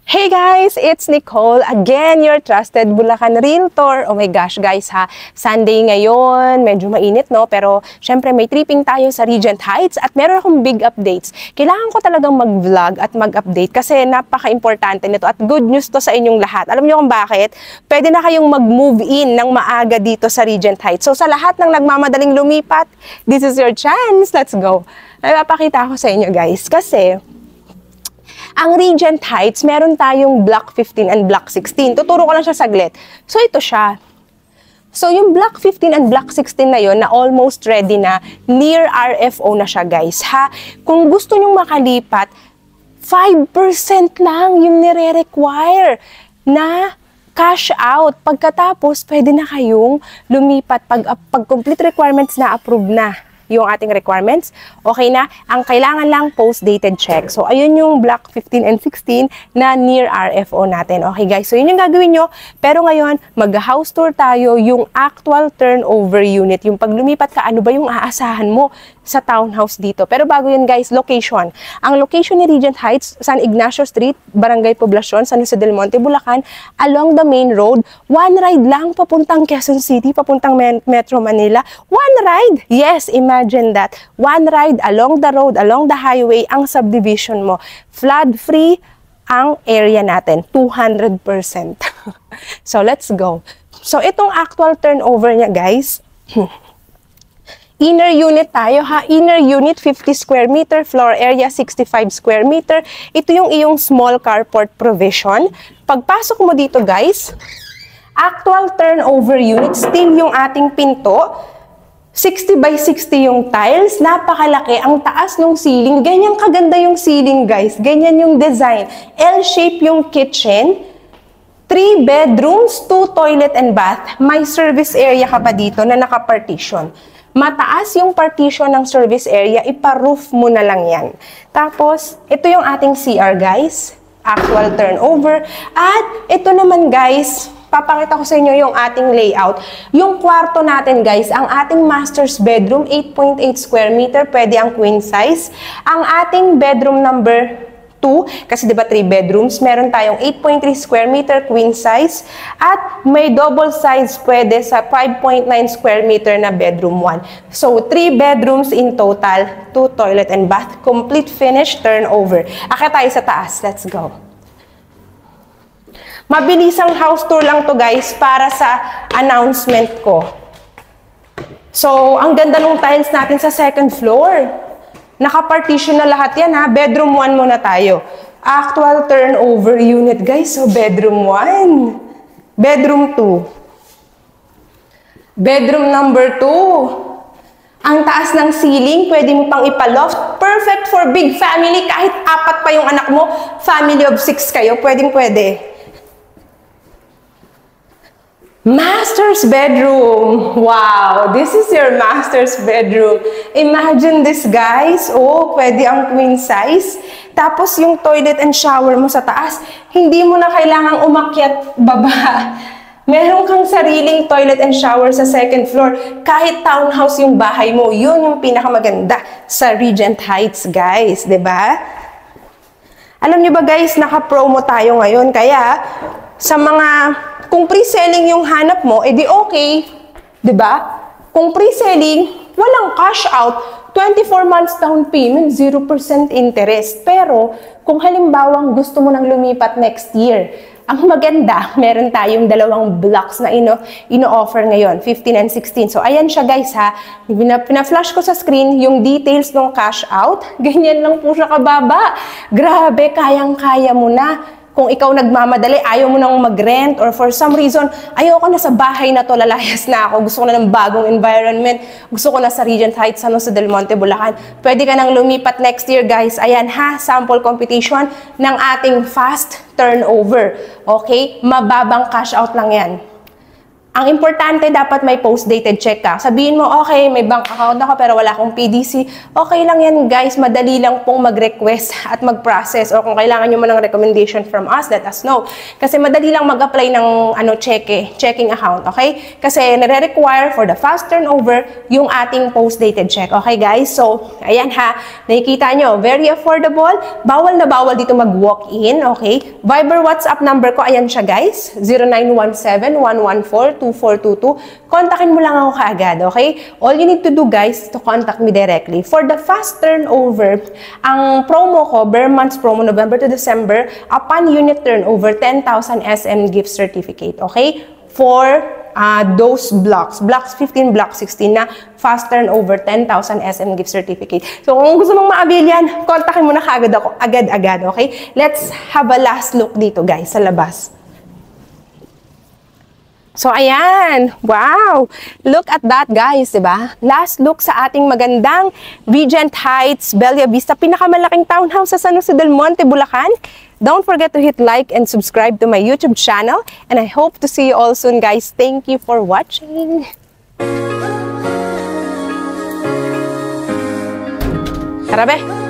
Hey guys, it's Nicole. Again, your trusted Bulacan Realtor. Oh my gosh guys ha, Sunday ngayon, medyo mainit no? Pero syempre may tripping tayo sa Regent Heights at meron akong big updates. Kailangan ko talagang mag-vlog at mag-update kasi napaka-importante nito at good news to sa inyong lahat. Alam niyo kung bakit? Pwede na kayong mag-move in ng maaga dito sa Regent Heights. So sa lahat ng nagmamadaling lumipat, this is your chance. Let's go. Napapakita ko sa inyo guys kasi ang Regent Heights, meron tayong Block 15 and Block 16. Tuturo ko lang siya saglit. So, ito siya. So, yung Block 15 and Block 16 na yon na almost ready na, near RFO na siya, guys. Ha? Kung gusto nyong makalipat, 5% lang yung nire-require na cash out. Pagkatapos, pwede na kayong lumipat pag complete requirements na approve na yung ating requirements, okay na. Ang kailangan lang post-dated check. So, ayun yung Block 15 and 16 na near RFO natin. Okay guys, so yun yung gagawin nyo. Pero ngayon, mag-house tour tayo yung actual turnover unit. Yung pag lumipat ka, ano ba yung aasahan mo sa townhouse dito. Pero bago yun guys, location. Ang location ni Regent Heights, San Ignacio Street, Barangay Poblacion, San Jose del Monte, Bulacan, along the main road. One ride lang papuntang Quezon City, papuntang Metro Manila. One ride! Yes, imagine that. One ride along the road, along the highway, ang subdivision mo. Flood-free ang area natin, 200%. So, let's go. So, itong actual turnover niya, guys, inner unit tayo ha. Inner unit, 50 square meter. Floor area, 65 square meter. Ito yung iyong small carport provision. Pagpasok mo dito, guys, actual turnover unit, still yung ating pinto. 60 by 60 yung tiles. Napakalaki. Ang taas ng ceiling. Ganyan kaganda yung ceiling, guys. Ganyan yung design. L-shape yung kitchen. 3 bedrooms, 2 toilet and bath. May service area ka pa dito na naka-partition. Mataas yung partition ng service area, ipa-roof mo na lang yan. Tapos, ito yung ating CR, guys. Actual turnover. At ito naman, guys, papakita ko sa inyo yung ating layout. Yung kwarto natin, guys, ang ating master's bedroom, 8.8 square meter, pwede ang queen size. Ang ating bedroom number 2, kasi diba 3 bedrooms, meron tayong 8.3 square meter queen size at may double size pwede sa 5.9 square meter na bedroom 1. So, 3 bedrooms in total, 2 toilet and bath, complete finish turnover. Akit tayo sa taas. Let's go. Mabilisang house tour lang to guys para sa announcement ko. So, ang ganda ng tiles natin sa second floor. Naka-partition na lahat yan ha. Bedroom 1 muna tayo. Actual turnover unit guys. So, bedroom 1. Bedroom 2. Bedroom number 2. Ang taas ng ceiling, pwede mo pang ipaloft. Perfect for big family. Kahit 4 pa yung anak mo, family of 6 kayo, pwedeng-pwede. Master's bedroom. Wow, this is your master's bedroom. Imagine this, guys. Oh, pwede ang queen size. Tapos yung toilet and shower mo sa taas, hindi mo na kailangang umakyat baba. Meron kang sariling toilet and shower sa second floor. Kahit townhouse yung bahay mo, yun yung pinakamaganda sa Regent Heights, guys. 'Di ba? Alam niyo ba, guys, naka-promo tayo ngayon. Kaya, sa mga kung pre-selling yung hanap mo, edi okay. 'Di ba? Kung pre-selling, walang cash out, 24 months down payment, 0% interest. Pero, kung halimbawang gusto mo nang lumipat next year, ang maganda, meron tayong 2 blocks na ino-offer ngayon, 15 and 16. So, ayan siya guys ha. Pina-flash ko sa screen yung details ng cash out. Ganyan lang po siya kababa. Grabe, kayang-kaya mo na. Kung ikaw nagmamadali, ayaw mo nang mag-rent, or for some reason, ayaw ko na sa bahay na to, lalayas na ako, gusto ko na ng bagong environment, gusto ko na sa Regent Heights, San Jose del Monte, Bulacan, pwede ka nang lumipat next year, guys. Ayan ha, sample competition ng ating fast turnover. Okay? Mababang cash out lang yan. Ang importante, dapat may post-dated check ka. Sabihin mo, okay, may bank account ako pero wala akong PDC. Okay lang yan, guys. Madali lang pong mag-request at mag-process. Or kung kailangan nyo man ng recommendation from us, let us know. Kasi madali lang mag-apply ng checking account, okay? Kasi nare-require for the fast turnover yung ating post-dated check. Okay, guys? So, ayan ha. Nakikita nyo, very affordable. Bawal na bawal dito mag-walk-in, okay? Viber WhatsApp number ko, ayan siya, guys. 0917-114-2422. Kontakin mo lang ako kaagad, okay? All you need to do, guys, to contact me directly. For the fast turnover, ang promo ko, bare months promo, November to December, upon unit turnover, 10,000 SM gift certificate, okay? For those blocks 15, block 16 na fast turnover, 10,000 SM gift certificate. So, kung gusto mong ma-avail yan, kontakin mo na kaagad ako, agad-agad, okay? Let's have a last look dito, guys, sa labas. So, ayan. Wow! Look at that, guys, diba? Last look sa ating magandang Regent Heights, Bella Vista, pinakamalaking townhouse sa San Jose del Monte, Bulacan. Don't forget to hit like and subscribe to my YouTube channel. And I hope to see you all soon, guys. Thank you for watching. Tara, be!